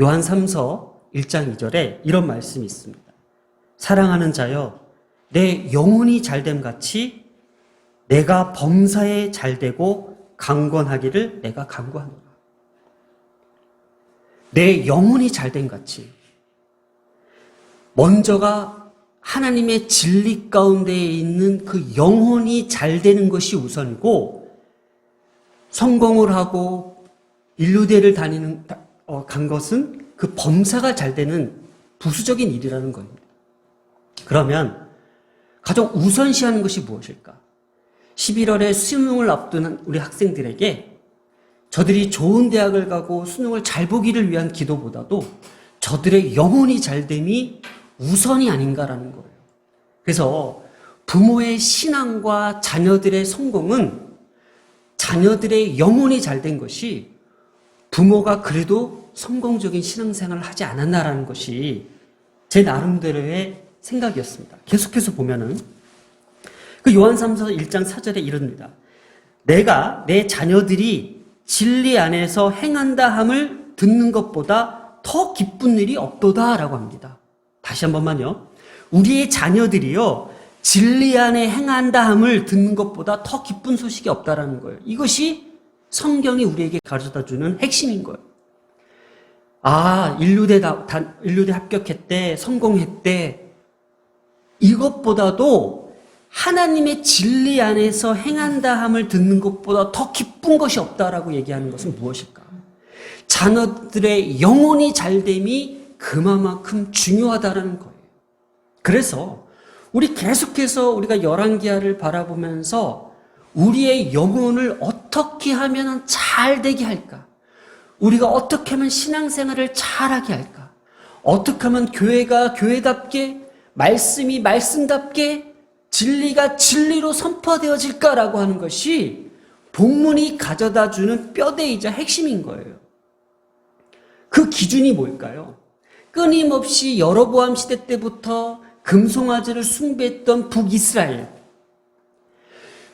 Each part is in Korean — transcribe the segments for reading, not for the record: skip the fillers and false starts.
요한 3서 1장 2절에 이런 말씀이 있습니다. 사랑하는 자여, 내 영혼이 잘됨 같이 내가 범사에 잘되고 강건하기를 내가 간구하노라. 내 영혼이 잘됨 같이. 먼저가 하나님의 진리 가운데에 있는 그 영혼이 잘 되는 것이 우선이고, 성공을 하고 인류대를 간 것은 그 범사가 잘 되는 부수적인 일이라는 겁니다. 그러면 가장 우선시하는 것이 무엇일까? 11월에 수능을 앞두는 우리 학생들에게 저들이 좋은 대학을 가고 수능을 잘 보기를 위한 기도보다도 저들의 영혼이 잘됨이 우선이 아닌가라는 거예요. 그래서 부모의 신앙과 자녀들의 성공은 자녀들의 영혼이 잘된 것이 부모가 그래도 성공적인 신앙생활을 하지 않았나라는 것이 제 나름대로의 생각이었습니다. 계속해서 보면은 그 요한 3서 1장 4절에 이릅니다. 내가 내 자녀들이 진리 안에서 행한다 함을 듣는 것보다 더 기쁜 일이 없도다라고 합니다. 다시 한 번만요. 우리의 자녀들이요, 진리 안에 행한다 함을 듣는 것보다 더 기쁜 소식이 없다라는 거예요. 이것이 성경이 우리에게 가르쳐다주는 핵심인 거예요. 아, 인류대 합격했대, 성공했대. 이것보다도 하나님의 진리 안에서 행한다 함을 듣는 것보다 더 기쁜 것이 없다라고 얘기하는 것은 무엇일까? 자녀들의 영혼이 잘됨이 그만큼 중요하다라는 거예요. 그래서 우리 계속해서 우리가 열왕기하를 바라보면서 우리의 영혼을 어떻게 하면 잘 되게 할까? 우리가 어떻게 하면 신앙생활을 잘하게 할까? 어떻게 하면 교회가 교회답게, 말씀이 말씀답게, 진리가 진리로 선포되어질까라고 하는 것이 본문이 가져다주는 뼈대이자 핵심인 거예요. 그 기준이 뭘까요? 끊임없이 여로보암 시대 때부터 금송아지를 숭배했던 북이스라엘,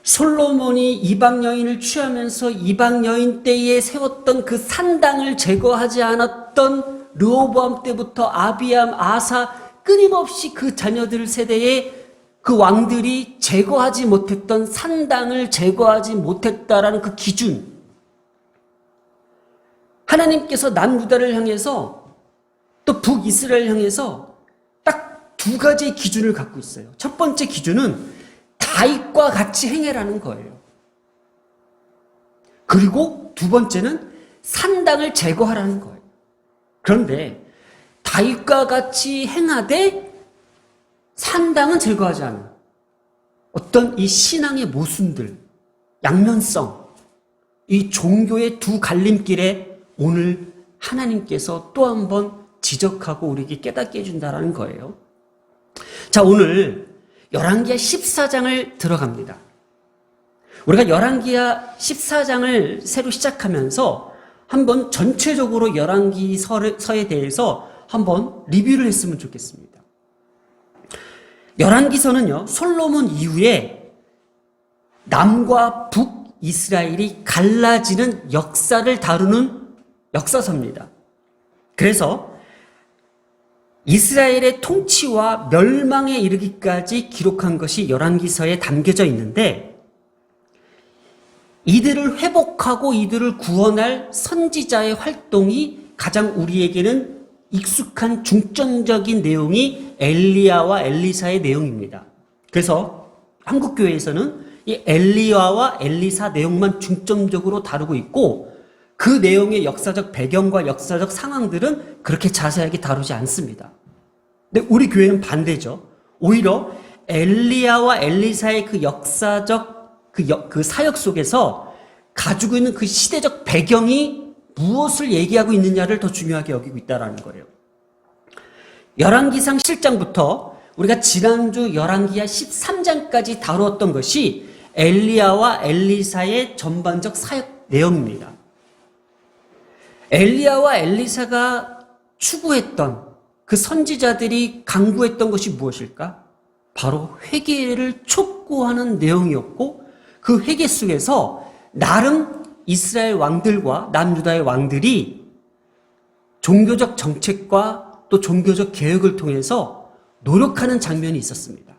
솔로몬이 이방 여인을 취하면서 이방 여인 때에 세웠던 그 산당을 제거하지 않았던 르호보암 때부터 아비암, 아사, 끊임없이 그 자녀들 세대에 그 왕들이 제거하지 못했던 산당을 제거하지 못했다라는 그 기준. 하나님께서 남유다를 향해서 또 북이스라엘을 향해서 딱 두 가지의 기준을 갖고 있어요. 첫 번째 기준은 다윗과 같이 행해라는 거예요. 그리고 두 번째는 산당을 제거하라는 거예요. 그런데 다윗과 같이 행하되 산당은 제거하지 않은 어떤 이 신앙의 모순들, 양면성, 이 종교의 두 갈림길에 오늘 하나님께서 또 한 번 지적하고 우리에게 깨닫게 해준다는 거예요. 자, 오늘 열왕기하 14장을 들어갑니다. 우리가 열왕기하 14장을 새로 시작하면서 한번 전체적으로 열왕기서에 대해서 한번 리뷰를 했으면 좋겠습니다. 열왕기서는요, 솔로몬 이후에 남과 북 이스라엘이 갈라지는 역사를 다루는 역사서입니다. 그래서 이스라엘의 통치와 멸망에 이르기까지 기록한 것이 열왕기서에 담겨져 있는데, 이들을 회복하고 이들을 구원할 선지자의 활동이 가장 우리에게는 익숙한 중점적인 내용이 엘리야와 엘리사의 내용입니다. 그래서 한국교회에서는 이 엘리야와 엘리사 내용만 중점적으로 다루고 있고, 그 내용의 역사적 배경과 역사적 상황들은 그렇게 자세하게 다루지 않습니다. 근데 우리 교회는 반대죠. 오히려 엘리야와 엘리사의 그 역사적 그 사역 속에서 가지고 있는 그 시대적 배경이 무엇을 얘기하고 있느냐를 더 중요하게 여기고 있다는 거예요. 열왕기상 7장부터 우리가 지난주 열왕기하 13장까지 다루었던 것이 엘리야와 엘리사의 전반적 사역 내용입니다. 엘리야와 엘리사가 추구했던 그 선지자들이 강구했던 것이 무엇일까? 바로 회개를 촉구하는 내용이었고, 그 회개 속에서 나름 이스라엘 왕들과 남유다의 왕들이 종교적 정책과 또 종교적 개혁을 통해서 노력하는 장면이 있었습니다.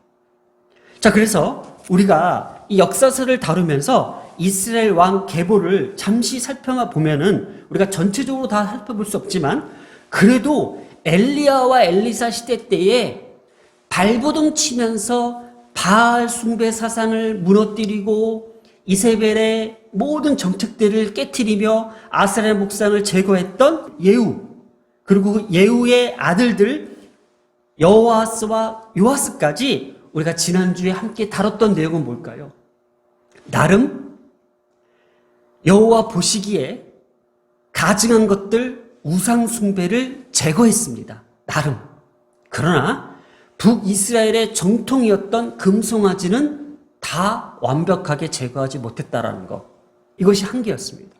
자, 그래서 우리가 이 역사서를 다루면서 이스라엘 왕 계보를 잠시 살펴보면은 우리가 전체적으로 다 살펴볼 수 없지만 그래도 엘리야와 엘리사 시대 때에 발버둥 치면서 바알 숭배 사상을 무너뜨리고 이세벨의 모든 정책들을 깨트리며 아스라엘 목상을 제거했던 예후, 그리고 그 예후의 아들들 여호아스와 요아스까지 우리가 지난주에 함께 다뤘던 내용은 뭘까요? 나름 여호와 보시기에 가증한 것들 우상 숭배를 제거했습니다. 나름. 그러나 북이스라엘의 정통이었던 금송아지는 다 완벽하게 제거하지 못했다라는 것. 이것이 한계였습니다.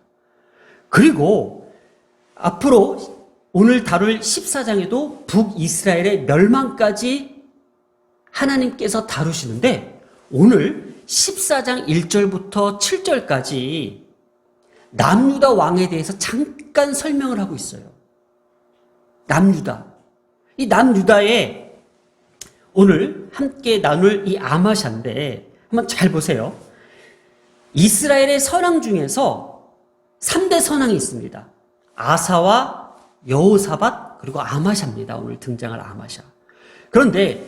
그리고 앞으로 오늘 다룰 14장에도 북이스라엘의 멸망까지 하나님께서 다루시는데 오늘 14장 1절부터 7절까지 남유다 왕에 대해서 잠깐 설명을 하고 있어요. 남유다. 이 남유다에 오늘 함께 나눌 이 아마샤인데 한번 잘 보세요. 이스라엘의 선왕 중에서 3대 선왕이 있습니다. 아사와 여호사밧 그리고 아마샤입니다. 오늘 등장할 아마샤. 그런데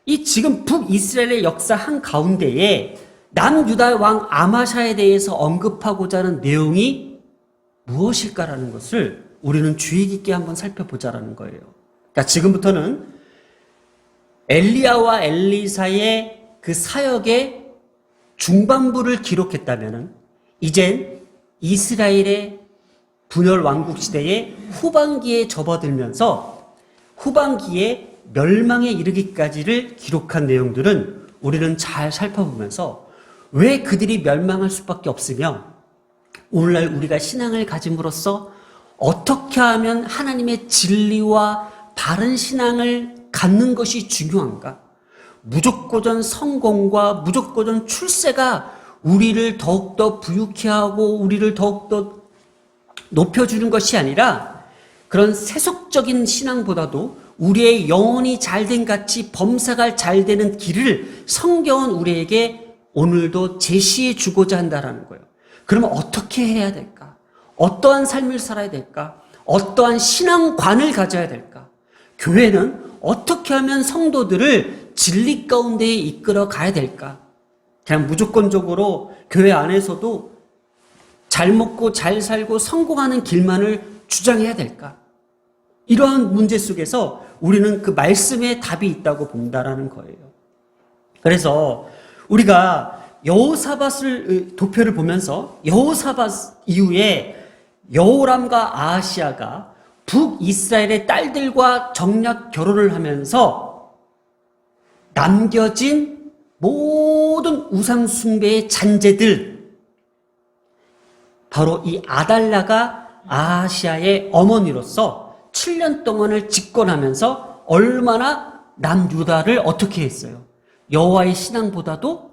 이 지금 북이스라엘의 역사 한가운데에 남유다 왕 아마샤에 대해서 언급하고자 하는 내용이 무엇일까라는 것을 우리는 주의 깊게 한번 살펴보자라는 거예요. 그러니까 지금부터는 엘리야와 엘리사의 그 사역의 중반부를 기록했다면은 이젠 이스라엘의 분열 왕국 시대의 후반기에 접어들면서 후반기에 멸망에 이르기까지를 기록한 내용들은 우리는 잘 살펴보면서 왜 그들이 멸망할 수밖에 없으며 오늘날 우리가 신앙을 가짐으로써 어떻게 하면 하나님의 진리와 바른 신앙을 갖는 것이 중요한가? 무조건 성공과 무조건 출세가 우리를 더욱더 부유케 하고 우리를 더욱더 높여주는 것이 아니라 그런 세속적인 신앙보다도 우리의 영혼이 잘된 같이 범사가 잘 되는 길을 성경은 우리에게 오늘도 제시해 주고자 한다는 거예요. 그러면 어떻게 해야 될까? 어떠한 삶을 살아야 될까? 어떠한 신앙관을 가져야 될까? 교회는 어떻게 하면 성도들을 진리 가운데 이끌어 가야 될까? 그냥 무조건적으로 교회 안에서도 잘 먹고 잘 살고 성공하는 길만을 주장해야 될까? 이러한 문제 속에서 우리는 그 말씀에 답이 있다고 본다라는 거예요. 그래서 우리가 여호사밧을 도표를 보면서 여호사밧 이후에 여호람과 아하시아가 북이스라엘의 딸들과 정략 결혼을 하면서 남겨진 모든 우상 숭배의 잔재들, 바로 이 아달라가 아하시아의 어머니로서 7년 동안을 집권하면서 얼마나 남유다를 어떻게 했어요? 여호와의 신앙보다도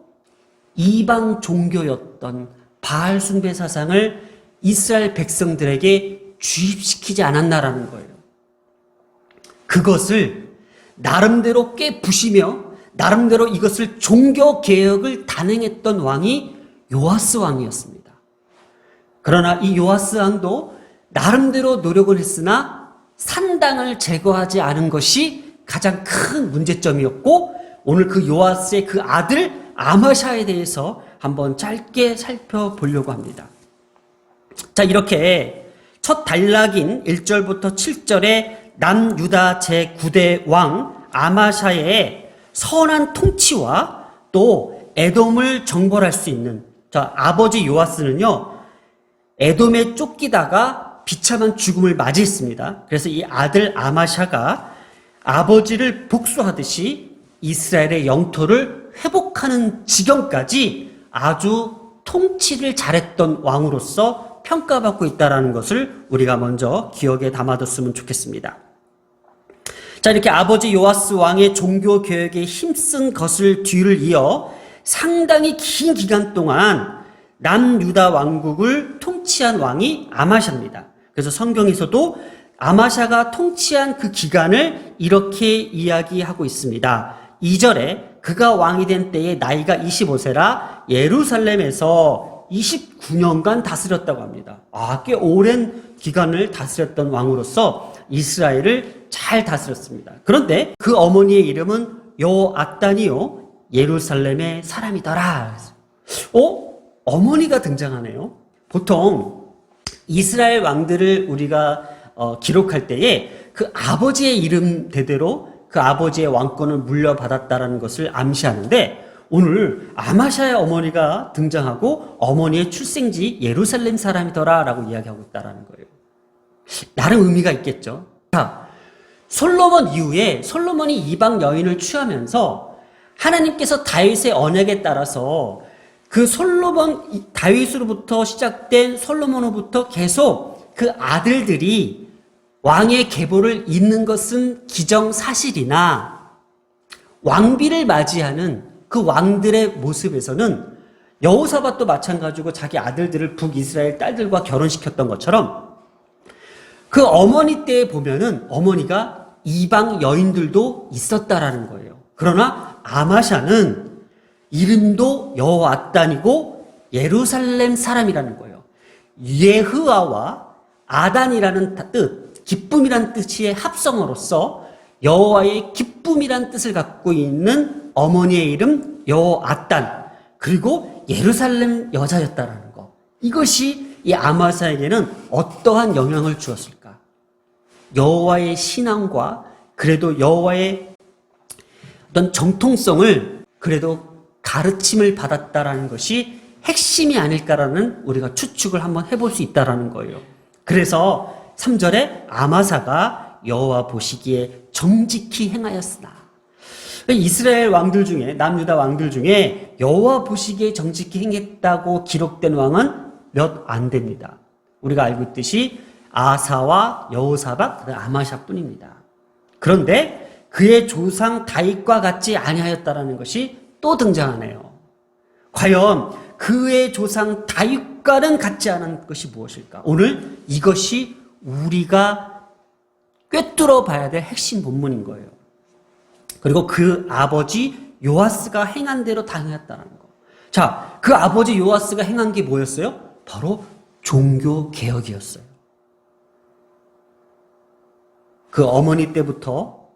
이방 종교였던 바알 숭배 사상을 이스라엘 백성들에게 주입시키지 않았나라는 거예요. 그것을 나름대로 깨부시며 나름대로 이것을 종교개혁을 단행했던 왕이 요아스 왕이었습니다. 그러나 이 요아스 왕도 나름대로 노력을 했으나 산당을 제거하지 않은 것이 가장 큰 문제점이었고 오늘 그 요아스의 그 아들 아마샤에 대해서 한번 짧게 살펴보려고 합니다. 자, 이렇게 첫 단락인 1절부터 7절에 남유다 제9대 왕 아마샤의 선한 통치와 또 에돔을 정벌할 수 있는, 자, 아버지 요아스는요 에돔에 쫓기다가 비참한 죽음을 맞이했습니다. 그래서 이 아들 아마샤가 아버지를 복수하듯이 이스라엘의 영토를 회복하는 지경까지 아주 통치를 잘했던 왕으로서 평가받고 있다는 것을 우리가 먼저 기억에 담아뒀으면 좋겠습니다. 자, 이렇게 아버지 요아스 왕의 종교 개혁에 힘쓴 것을 뒤를 이어 상당히 긴 기간 동안 남유다 왕국을 통치한 왕이 아마샤입니다. 그래서 성경에서도 아마샤가 통치한 그 기간을 이렇게 이야기하고 있습니다. 2절에 그가 왕이 된 때에 나이가 25세라 예루살렘에서 29년간 다스렸다고 합니다. 꽤 오랜 기간을 다스렸던 왕으로서 이스라엘을 잘 다스렸습니다. 그런데 그 어머니의 이름은 여호앗단이요 예루살렘의 사람이더라. 어머니가 등장하네요. 보통 이스라엘 왕들을 우리가 기록할 때에 그 아버지의 이름 대대로 그 아버지의 왕권을 물려받았다라는 것을 암시하는데, 오늘 아마샤의 어머니가 등장하고 어머니의 출생지 예루살렘 사람이더라라고 이야기하고 있다라는 거예요. 나름 의미가 있겠죠. 자, 솔로몬 이후에 솔로몬이 이방 여인을 취하면서 하나님께서 다윗의 언약에 따라서 그 솔로몬, 다윗으로부터 시작된 솔로몬으로부터 계속 그 아들들이 왕의 계보를 잇는 것은 기정사실이나 왕비를 맞이하는 그 왕들의 모습에서는 여호사밧도 마찬가지고 자기 아들들을 북이스라엘 딸들과 결혼시켰던 것처럼 그 어머니 때에 보면은 어머니가 이방 여인들도 있었다라는 거예요. 그러나 아마샤는 이름도 여호앗단이고 예루살렘 사람이라는 거예요. 예흐아와 아단이라는 뜻, 기쁨이란 뜻의 합성어로서 여호와의 기쁨이란 뜻을 갖고 있는 어머니의 이름 여호앗단, 그리고 예루살렘 여자였다라는 거. 이것이 이 아마사에게는 어떠한 영향을 주었을까? 여호와의 신앙과 그래도 여호와의 어떤 정통성을 그래도 가르침을 받았다라는 것이 핵심이 아닐까라는 우리가 추측을 한번 해볼 수 있다라는 거예요. 그래서 3절에 아마사가 여호와 보시기에 정직히 행하였으나, 이스라엘 왕들 중에, 남유다 왕들 중에 여호와 보시기에 정직히 행했다고 기록된 왕은 몇 안 됩니다. 우리가 알고 있듯이 아사와 여호사밧, 아마샤뿐입니다. 그런데 그의 조상 다윗과 같지 아니하였다라는 것이 또 등장하네요. 과연 그의 조상 다윗과는 같지 않은 것이 무엇일까? 오늘 이것이 우리가 꿰뚫어 봐야 될 핵심 본문인 거예요. 그리고 그 아버지 요아스가 행한 대로 다 행했다는 거. 자, 그 아버지 요아스가 행한 게 뭐였어요? 바로 종교 개혁이었어요. 그 어머니 때부터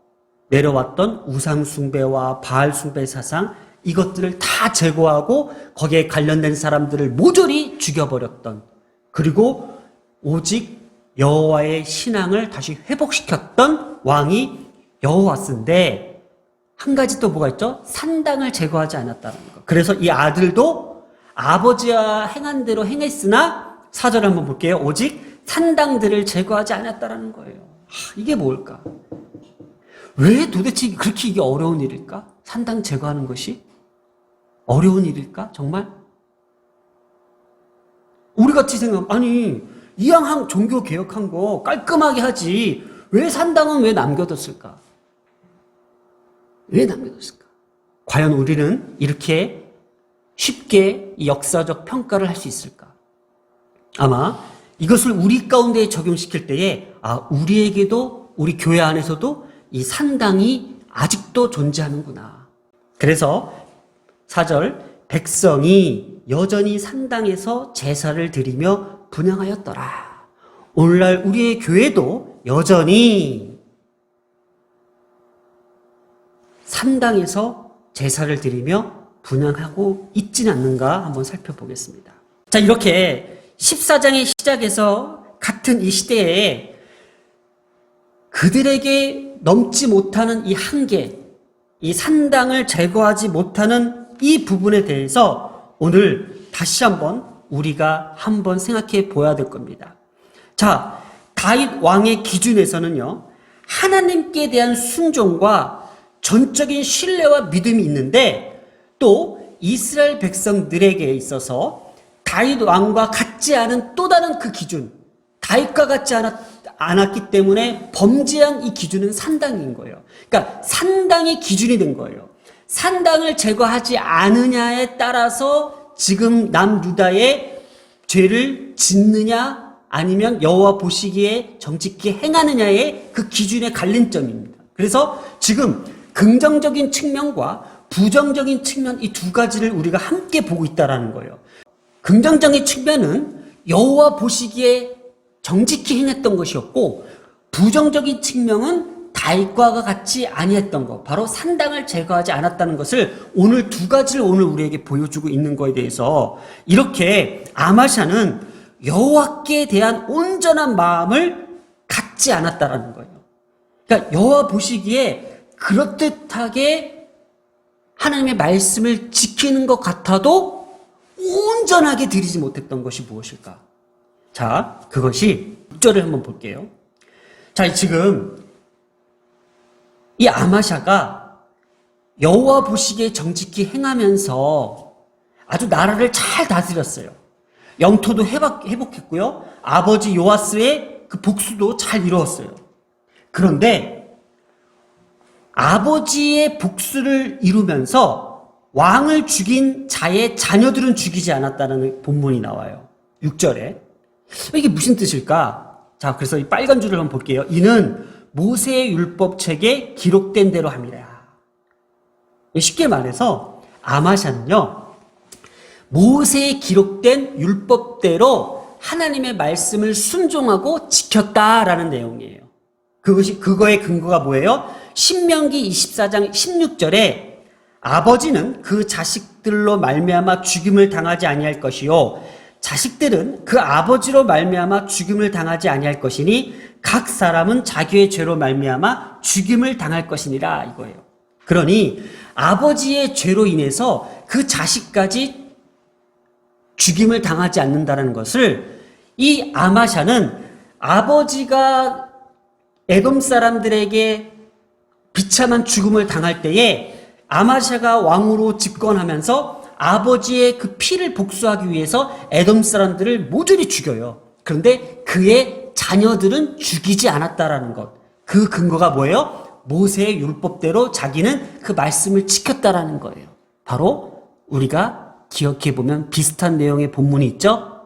내려왔던 우상 숭배와 바알 숭배 사상, 이것들을 다 제거하고 거기에 관련된 사람들을 모조리 죽여버렸던, 그리고 오직 여호와의 신앙을 다시 회복시켰던 왕이 여호와스인데, 한 가지 또 뭐가 있죠? 산당을 제거하지 않았다는 거. 그래서 이 아들도 아버지와 행한 대로 행했으나 4절 한번 볼게요. 오직 산당들을 제거하지 않았다라는 거예요. 이게 뭘까? 왜 도대체 그렇게 이게 어려운 일일까? 산당 제거하는 것이 어려운 일일까? 정말? 우리 같이 생각하면, 아니, 이왕 종교 개혁한 거 깔끔하게 하지, 왜 산당은 왜 남겨뒀을까? 왜 남겨뒀을까? 과연 우리는 이렇게 쉽게 이 역사적 평가를 할 수 있을까? 아마 이것을 우리 가운데에 적용시킬 때에, 우리에게도, 우리 교회 안에서도 이 산당이 아직도 존재하는구나. 그래서 4절, 백성이 여전히 산당에서 제사를 드리며 분향하였더라. 오늘날 우리의 교회도 여전히 산당에서 제사를 드리며 분향하고 있지는 않는가 한번 살펴보겠습니다. 자, 이렇게 14장의 시작에서 같은 이 시대에 그들에게 넘지 못하는 이 한계, 이 산당을 제거하지 못하는 이 부분에 대해서 오늘 다시 한번 우리가 한번 생각해 보아야 될 겁니다. 자, 다윗 왕의 기준에서는요, 하나님께 대한 순종과 전적인 신뢰와 믿음이 있는데, 또 이스라엘 백성들에게 있어서 다윗 왕과 같지 않은 또 다른 그 기준, 다윗과 같지 않았기 때문에 범죄한 이 기준은 산당인 거예요. 그러니까 산당이 기준이 된 거예요. 산당을 제거하지 않으냐에 따라서 지금 남유다의 죄를 짓느냐 아니면 여호와 보시기에 정직히 행하느냐의 그 기준의 갈림점입니다. 그래서 지금 긍정적인 측면과 부정적인 측면 이 두 가지를 우리가 함께 보고 있다라는 거예요. 긍정적인 측면은 여호와 보시기에 정직히 행했던 것이었고, 부정적인 측면은 다윗과 같이 아니했던 것, 바로 산당을 제거하지 않았다는 것을 오늘 두 가지를 오늘 우리에게 보여주고 있는 것에 대해서 이렇게 아마샤는 여호와께 대한 온전한 마음을 갖지 않았다라는 거예요. 그러니까 여호와 보시기에 그럴듯하게 하나님의 말씀을 지키는 것 같아도 온전하게 드리지 못했던 것이 무엇일까? 자, 그것이 6절을 한번 볼게요. 자, 지금 이 아마샤가 여호와 보시기에 정직히 행하면서 아주 나라를 잘 다스렸어요. 영토도 회복했고요. 아버지 요아스의 그 복수도 잘 이루었어요. 그런데 아버지의 복수를 이루면서 왕을 죽인 자의 자녀들은 죽이지 않았다는 본문이 나와요. 6절에. 이게 무슨 뜻일까? 자, 그래서 이 빨간 줄을 한번 볼게요. 이는 모세의 율법책에 기록된 대로 함이라. 쉽게 말해서 아마샤는요, 모세에 기록된 율법대로 하나님의 말씀을 순종하고 지켰다라는 내용이에요. 그거의 근거가 뭐예요? 신명기 24장 16절에 아버지는 그 자식들로 말미암아 죽임을 당하지 아니할 것이요, 자식들은 그 아버지로 말미암아 죽임을 당하지 아니할 것이니 각 사람은 자기의 죄로 말미암아 죽임을 당할 것이니라, 이거예요. 그러니 아버지의 죄로 인해서 그 자식까지 죽임을 당하지 않는다는 것을 이 아마샤는 아버지가 에돔 사람들에게 비참한 죽음을 당할 때에 아마샤가 왕으로 집권하면서 아버지의 그 피를 복수하기 위해서 에돔 사람들을 모조리 죽여요. 그런데 그의 자녀들은 죽이지 않았다라는 것. 그 근거가 뭐예요? 모세의 율법대로 자기는 그 말씀을 지켰다라는 거예요. 바로 우리가 기억해보면 비슷한 내용의 본문이 있죠?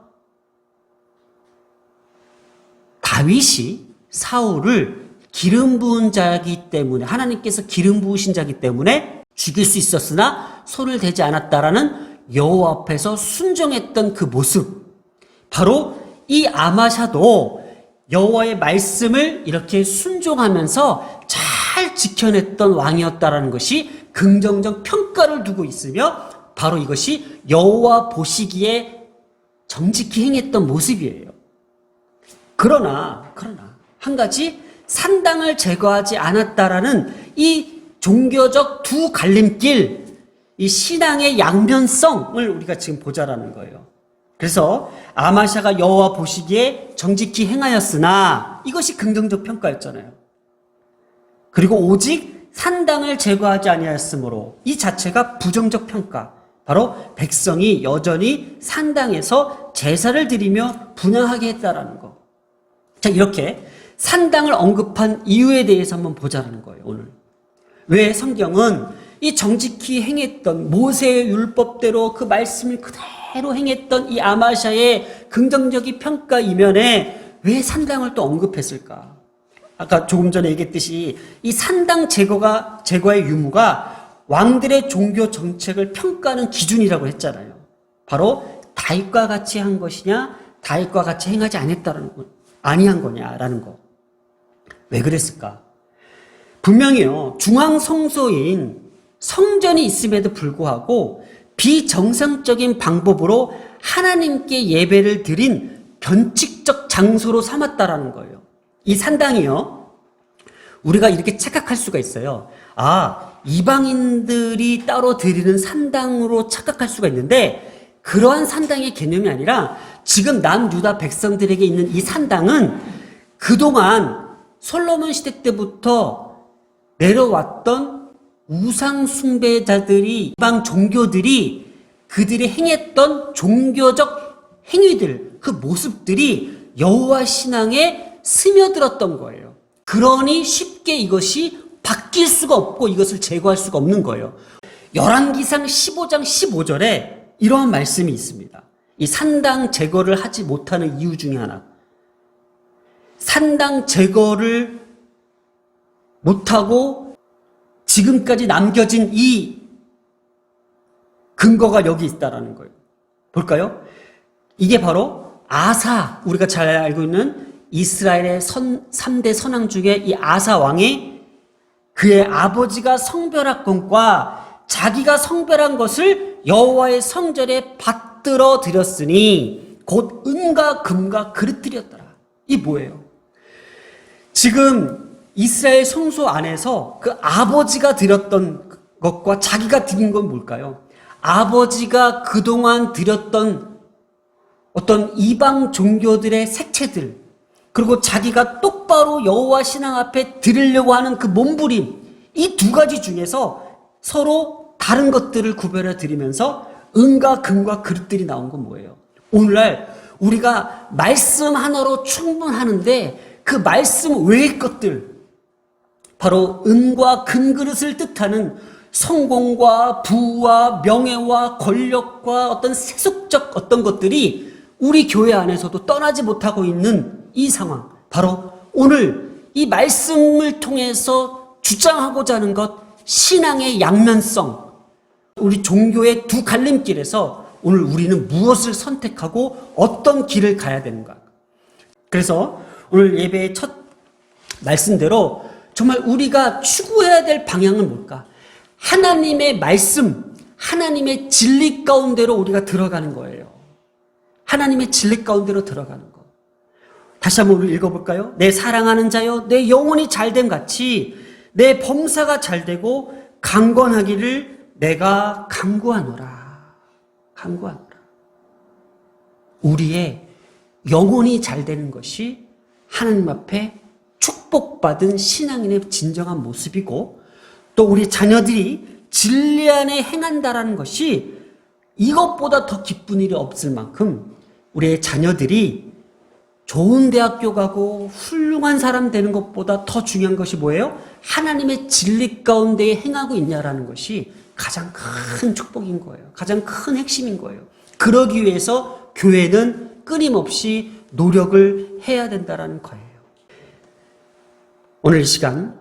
다윗이 사울을 기름 부은 자이기 때문에, 하나님께서 기름 부으신 자이기 때문에 죽일 수 있었으나 손을 대지 않았다라는 여호와 앞에서 순종했던 그 모습, 바로 이 아마샤도 여호와의 말씀을 이렇게 순종하면서 잘 지켜냈던 왕이었다라는 것이 긍정적 평가를 두고 있으며, 바로 이것이 여호와 보시기에 정직히 행했던 모습이에요. 그러나 한 가지, 산당을 제거하지 않았다라는 이 종교적 두 갈림길, 이 신앙의 양면성을 우리가 지금 보자라는 거예요. 그래서 아마샤가 여호와 보시기에 정직히 행하였으나 이것이 긍정적 평가였잖아요. 그리고 오직 산당을 제거하지 아니하였으므로 이 자체가 부정적 평가, 바로 백성이 여전히 산당에서 제사를 드리며 분향하게 했다라는 거. 자, 이렇게 산당을 언급한 이유에 대해서 한번 보자라는 거예요, 오늘. 왜 성경은 이 정직히 행했던 모세의 율법대로 그 말씀을 그대로 행했던 이 아마샤의 긍정적인 평가 이면에 왜 산당을 또 언급했을까? 아까 조금 전에 얘기했듯이 이 산당 제거의 유무가 왕들의 종교 정책을 평가하는 기준이라고 했잖아요. 바로 다윗과 같이 한 것이냐, 다윗과 같이 행하지 아니한 거냐라는 거. 왜 그랬을까? 분명히요, 중앙 성소인 성전이 있음에도 불구하고 비정상적인 방법으로 하나님께 예배를 드린 변칙적 장소로 삼았다라는 거예요. 이 산당이요, 우리가 이렇게 착각할 수가 있어요. 이방인들이 따로 드리는 산당으로 착각할 수가 있는데, 그러한 산당의 개념이 아니라 지금 남유다 백성들에게 있는 이 산당은 그동안 솔로몬 시대 때부터 내려왔던 우상 숭배자들이, 이방 종교들이 그들이 행했던 종교적 행위들, 그 모습들이 여호와 신앙에 스며들었던 거예요. 그러니 쉽게 이것이 바뀔 수가 없고 이것을 제거할 수가 없는 거예요. 열왕기상 15장 15절에 이러한 말씀이 있습니다. 이 산당 제거를 하지 못하는 이유 중에 하나, 산당 제거를 못하고 지금까지 남겨진 이 근거가 여기 있다라는 거예요. 볼까요? 이게 바로 아사, 우리가 잘 알고 있는 이스라엘의 3대 선왕 중에 이 아사 왕이 그의 아버지가 성별학권과 자기가 성별한 것을 여호와의 성전에 받들어 드렸으니 곧 은과 금과 그릇들이었더라. 이 뭐예요? 지금 이스라엘 성소 안에서 그 아버지가 드렸던 것과 자기가 드린 건 뭘까요? 아버지가 그동안 드렸던 어떤 이방 종교들의 색채들, 그리고 자기가 똑바로 여호와 신앙 앞에 드리려고 하는 그 몸부림, 이 두 가지 중에서 서로 다른 것들을 구별해 드리면서 은과 금과 그릇들이 나온 건 뭐예요? 오늘날 우리가 말씀 하나로 충분하는데 그 말씀 외의 것들, 바로 은과 금그릇을 뜻하는 성공과 부와 명예와 권력과 어떤 세속적 어떤 것들이 우리 교회 안에서도 떠나지 못하고 있는 이 상황, 바로 오늘 이 말씀을 통해서 주장하고자 하는 것, 신앙의 양면성, 우리 종교의 두 갈림길에서 오늘 우리는 무엇을 선택하고 어떤 길을 가야 되는가. 그래서 오늘 예배의 첫 말씀대로 정말 우리가 추구해야 될 방향은 뭘까? 하나님의 말씀, 하나님의 진리 가운데로 우리가 들어가는 거예요. 하나님의 진리 가운데로 들어가는 것. 다시 한번 우리 읽어볼까요? 내 사랑하는 자여, 내 영혼이 잘됨 같이 내 범사가 잘되고 강건하기를 내가 간구하노라. 간구하노라. 우리의 영혼이 잘되는 것이 하나님 앞에 축복받은 신앙인의 진정한 모습이고, 또 우리 자녀들이 진리 안에 행한다라는 것이 이것보다 더 기쁜 일이 없을 만큼 우리의 자녀들이 좋은 대학교 가고 훌륭한 사람 되는 것보다 더 중요한 것이 뭐예요? 하나님의 진리 가운데 행하고 있냐라는 것이 가장 큰 축복인 거예요. 가장 큰 핵심인 거예요. 그러기 위해서 교회는 끊임없이 노력을 해야 된다는 거예요. 오늘 이 시간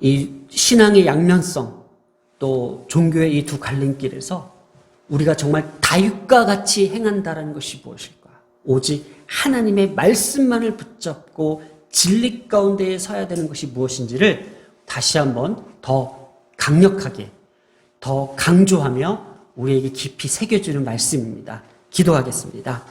이 신앙의 양면성, 또 종교의 이 두 갈림길에서 우리가 정말 다윗과 같이 행한다는 것이 무엇일까? 오직 하나님의 말씀만을 붙잡고 진리 가운데에 서야 되는 것이 무엇인지를 다시 한번 더 강력하게, 더 강조하며 우리에게 깊이 새겨주는 말씀입니다. 기도하겠습니다.